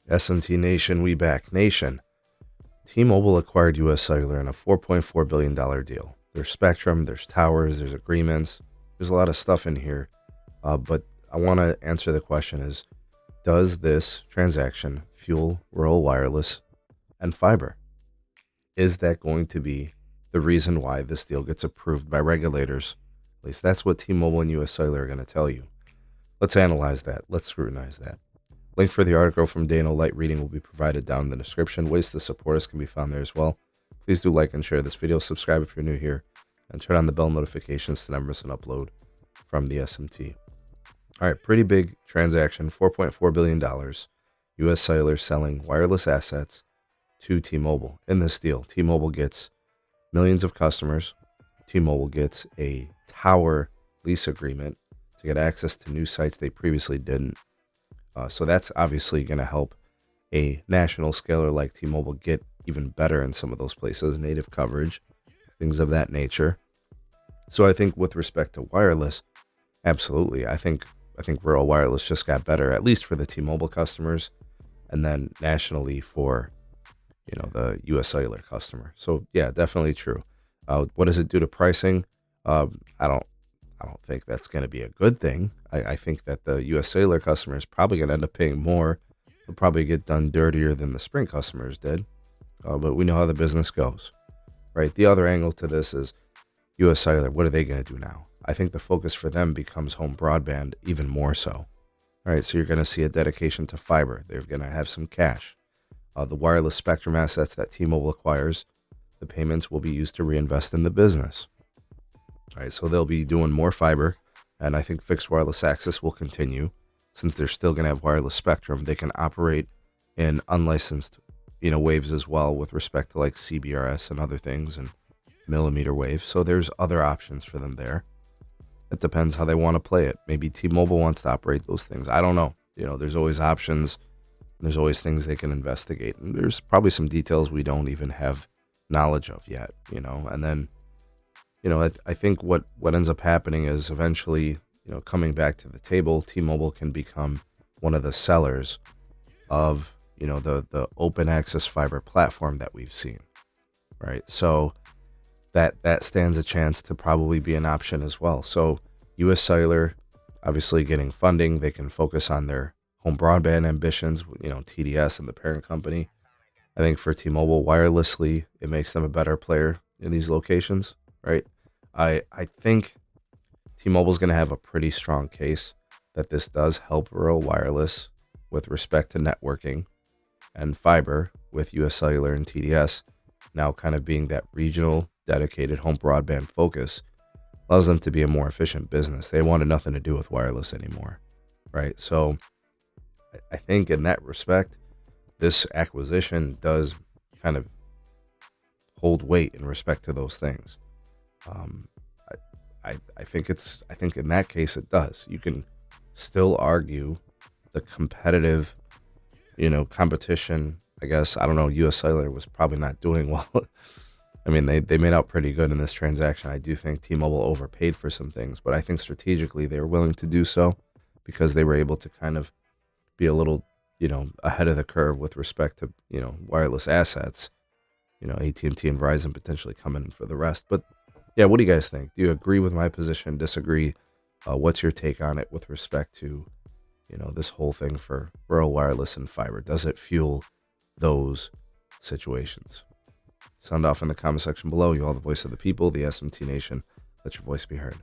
SMT Nation, we back. Nation. T-Mobile acquired US Cellular in a $4.4 billion deal. There's spectrum, there's towers, there's agreements. There's a lot of stuff in here. But I want to answer the question is, does this transaction fuel rural wireless and fiber? Is that going to be the reason why this deal gets approved by regulators? At least that's what T-Mobile and US Cellular are going to tell you. Let's analyze that. Let's scrutinize that. Link for the article from Dano Light Reading will be provided down in the description. Ways to support us can be found there as well. Please do like and share this video. Subscribe if you're new here. And turn on the bell notifications to never miss an upload from the SMT. All right, pretty big transaction, $4.4 billion. US Cellular selling wireless assets to T-Mobile. In this deal, T-Mobile gets millions of customers. T-Mobile gets a tower lease agreement to get access to new sites they previously didn't. So that's obviously going to help a national scaler like T-Mobile get even better in some of those places, native coverage, things of that nature. So I think with respect to wireless, absolutely. I think rural wireless just got better, at least for the T-Mobile customers, and then nationally for, the US Cellular customer. So yeah, definitely true. What does it do to pricing? I don't think that's going to be a good thing. I think that the US Cellular customer is probably going to end up paying more. They'll probably get done dirtier than the Sprint customers did. But we know how the business goes, right? The other angle to this is US Cellular. What are they going to do now? I think the focus for them becomes home broadband even more so. All right, so you're going to see a dedication to fiber. They're going to have some cash. The wireless spectrum assets that T-Mobile acquires, the payments will be used to reinvest in the business. All right, so they'll be doing more fiber, and I think fixed wireless access will continue. Since they're still going to have wireless spectrum, they can operate in unlicensed, waves as well with respect to like CBRS and other things and millimeter wave. So there's other options for them there. It depends how they want to play it. Maybe T-Mobile wants to operate those things. I don't know. There's always options. There's always things they can investigate. And there's probably some details we don't even have knowledge of yet, and then I think what ends up happening is eventually, coming back to the table, T-Mobile can become one of the sellers of, the open access fiber platform that we've seen, right? So that stands a chance to probably be an option as well. So US Cellular, obviously getting funding, they can focus on their home broadband ambitions, TDS and the parent company. I think for T-Mobile wirelessly, it makes them a better player in these locations, right? I think T-Mobile is going to have a pretty strong case that this does help rural wireless with respect to networking and fiber, with US Cellular and TDS now kind of being that regional dedicated home broadband focus, allows them to be a more efficient business. They wanted nothing to do with wireless anymore, right? So I think in that respect, this acquisition does kind of hold weight in respect to those things. I think in that case it does. You can still argue the competitive, competition. I guess, I don't know, US Cellular was probably not doing well. I mean, they made out pretty good in this transaction. I do think T-Mobile overpaid for some things, but I think strategically they were willing to do so because they were able to kind of be a little, ahead of the curve with respect to, wireless assets. AT&T and Verizon potentially coming in for the rest. But yeah, what do you guys think? Do you agree with my position? Disagree? What's your take on it with respect to, this whole thing for rural wireless and fiber? Does it fuel those situations? Sound off in the comment section below. You all the voice of the people, the SMT Nation. Let your voice be heard.